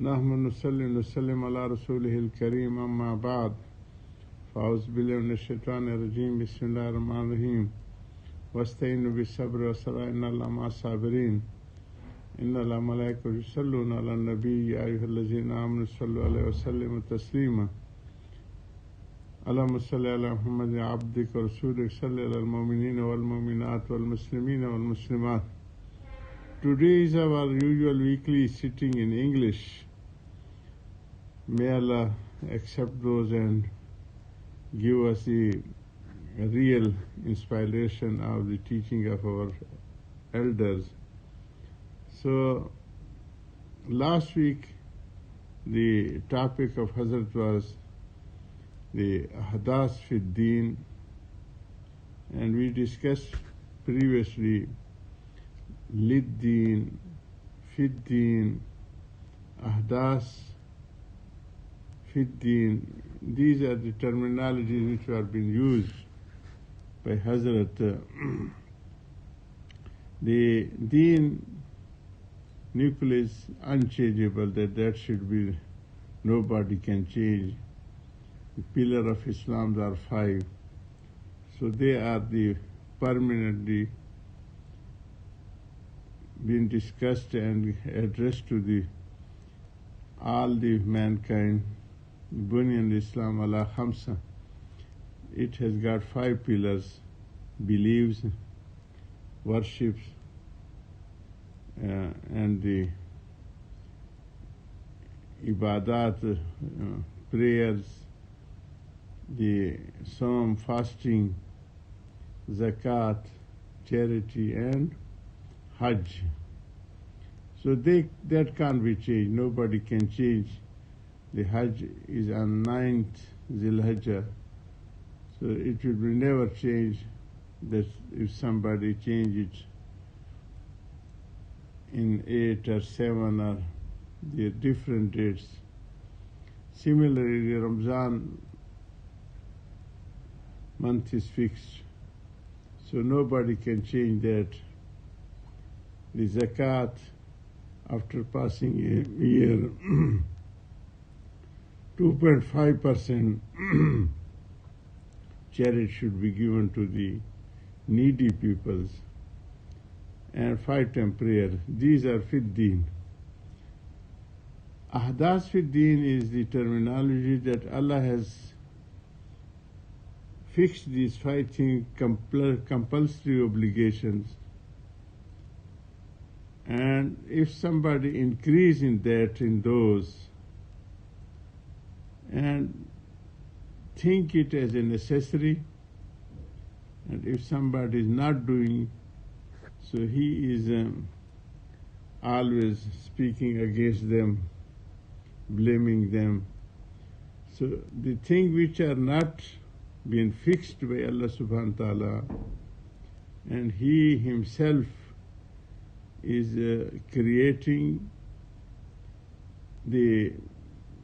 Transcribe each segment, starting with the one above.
نحمد نصلي ونسلم على رسوله الكريم أما بعد فأعوذ بالله من الشيطان الرجيم بسم الله الرحمن الرحيم واستعينوا بالصبر والصلاة إن الله مع الصابرين إن الله ملائكته يصلون على النبي يا أيها الذين آمنوا صلوا عليه وسلموا تسليما اللهم صل على محمد عبدك ورسولك صل على المؤمنين والمؤمنات والمسلمين والمسلمات. Today is our usual weekly sitting in English. May Allah accept those and give us the real inspiration of the teaching of our elders. So, last week the topic of Hazrat was the Ahdas fi Deen, and we discussed previously Lid Deen, Fid Deen, Ahdas Fid Deen. These are the terminologies which are being used by Hazrat. The Deen nucleus is unchangeable, that should be, nobody can change. The pillar of Islam are 5. So they are the permanently being discussed and addressed to the all the mankind. Bunyan Islam ala Khamsa. It has got 5 pillars: beliefs, worships, and the ibadat, prayers, the psalm, fasting, zakat, charity, and hajj. So that can't be changed. Nobody can change. The hajj is on 9th Zilhajjah, so it will be never changed. That if somebody change it in 8 or 7 or the different dates. Similarly, the Ramzan month is fixed, so nobody can change that. The zakat, after passing a year, 2.5% charity should be given to the needy peoples, and 5 times prayer. These are Fid Deen. Ahdas Fid Deen is the terminology that Allah has fixed these 5 things, compulsory obligations, and if somebody increase in those, and think it as a necessary, and if somebody is not doing, so he is always speaking against them, blaming them. So the things which are not being fixed by Allah subhanahu wa ta'ala, and he himself is creating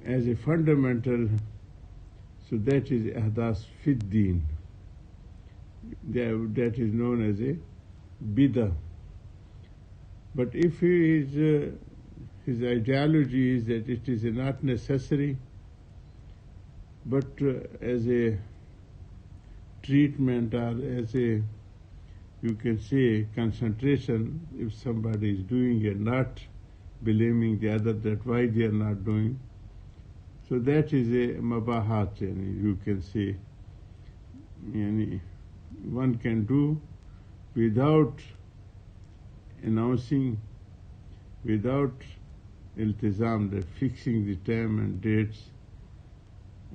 as a fundamental, so that is Ahdas Fid Deen. That is known as a Bidah. But if his ideology is that it is not necessary, but as a treatment or as a, you can say, concentration, if somebody is doing it, not blaming the other that why they are not doing, so that is a mabahat, you can say. One can do without announcing, without iltizam, the fixing the time and dates,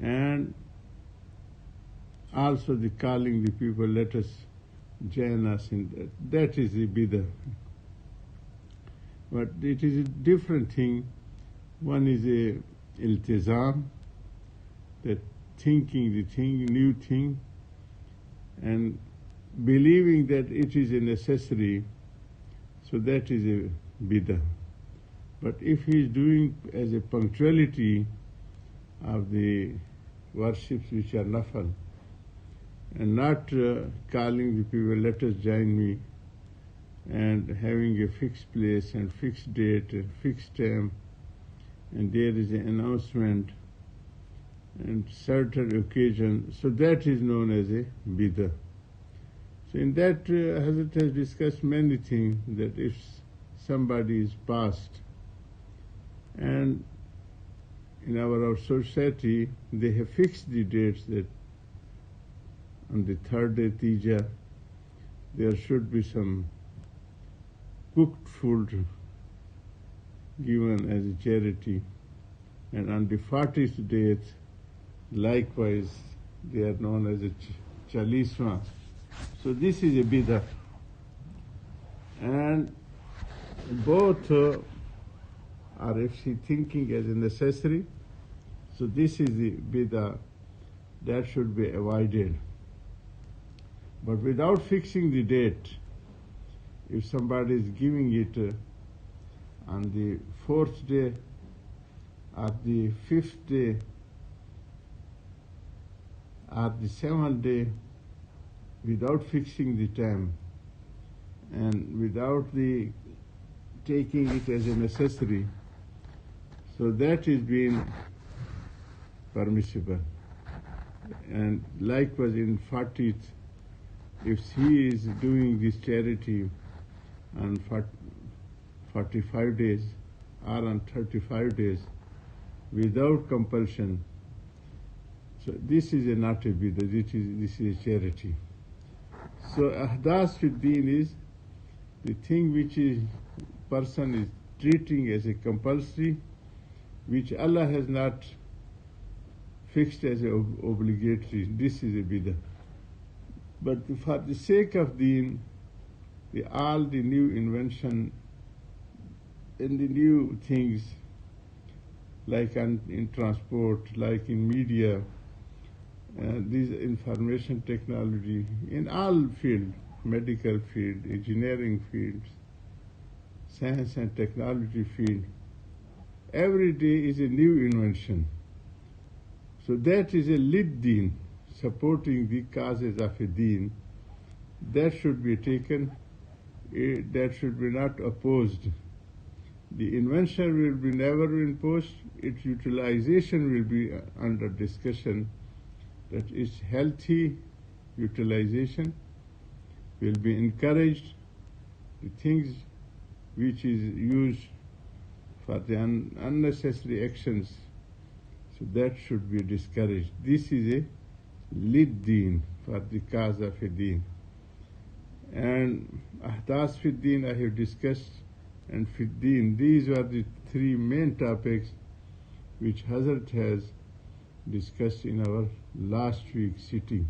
and also the calling the people, let us join us in that. That is the bidah. But it is a different thing. One is a iltizam, that thinking the thing, new thing, and believing that it is a necessary, so that is a bidah. But if he is doing as a punctuality of the worships which are nafal, and not calling the people, let us join me, and having a fixed place and fixed date and fixed time, and there is an announcement and certain occasion, so that is known as a bidah. So in that, Hazrat has discussed many things, that if somebody is passed, and in our society they have fixed the dates that on the third day Tija there should be some cooked food given as a charity, and on the 40th day likewise they are known as a chalisma. So this is a bidah, and both are actually thinking as a necessary. So this is the bidah that should be avoided. But without fixing the date, if somebody is giving it on the 4th day or the 5th day or the 7th day, without fixing the time and without the taking it as a necessary, so that is being permissible. And likewise in 40th, if he is doing this charity on 45 days or on 35 days without compulsion, so this is not a bidah, this is a charity. So ahdas fi deen is the thing which is person is treating as a compulsory, which Allah has not fixed as a obligatory. This is a bidah. But for the sake of deen, all the new invention and the new things, like in transport, like in media, this information technology, in all fields, medical field, engineering fields, science and technology field, every day is a new invention. So that is a lid deen, supporting the causes of a deen. That should be taken, that should be not opposed. The invention will be never imposed, its utilization will be under discussion, that its healthy utilization will be encouraged. The things which is used for the unnecessary actions, so that should be discouraged. This is a lid deen, for the cause of a deen. And ahdas fi deen I have discussed, and fi deen, these are the three main topics which Hazrat has discussed in our last week's sitting.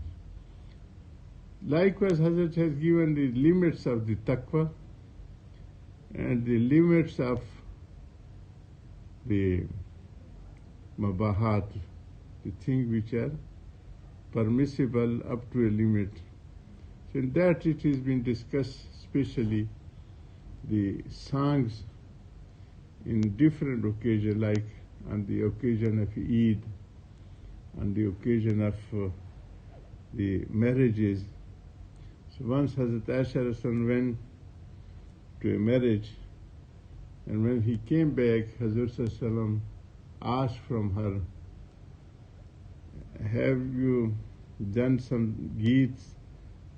Likewise, Hazrat has given the limits of the taqwa and the limits of the mabahat, the things which are permissible up to a limit. So in that it has been discussed, especially the songs in different occasions, like on the occasion of Eid, on the occasion of the marriages. So once Hazrat Aisha Rasul went to a marriage, and when he came back, Hazrat Sallam asked from her, have you done some geets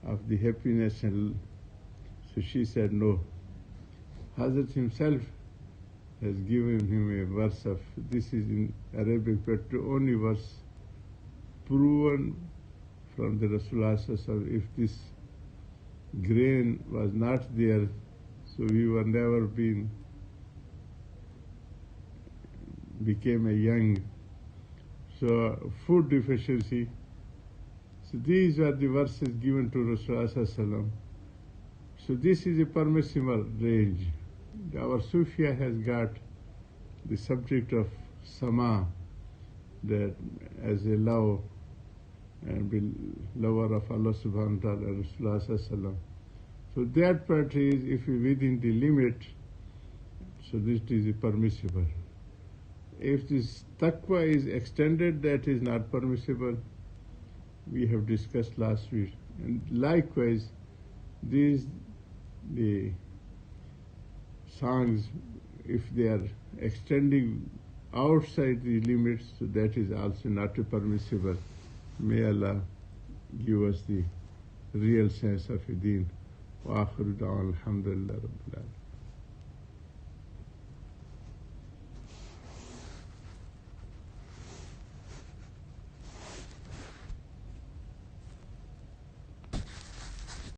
of the happiness? And so she said no. Hazrat himself has given him a verse of, this is in Arabic, but the only verse proven from the Rasulullah Sallallahu, if this grain was not there, so we were never became a young. So food deficiency. So these are the verses given to Rasulullah Sallallahu. So this is a permissible range. Our Sufia has got the subject of sama, that as a love and be lover of Allah subhanahu wa ta'ala and Rasulullah sallallahu. So that part is, if within the limit, so this is permissible. If this taqwa is extended, that is not permissible. We have discussed last week. And likewise, the songs, if they are extending outside the limits, so that is also not permissible. May Allah give us the real sense of a deen. Wa akhiru da'wana alhamdulillah rabbil alamin.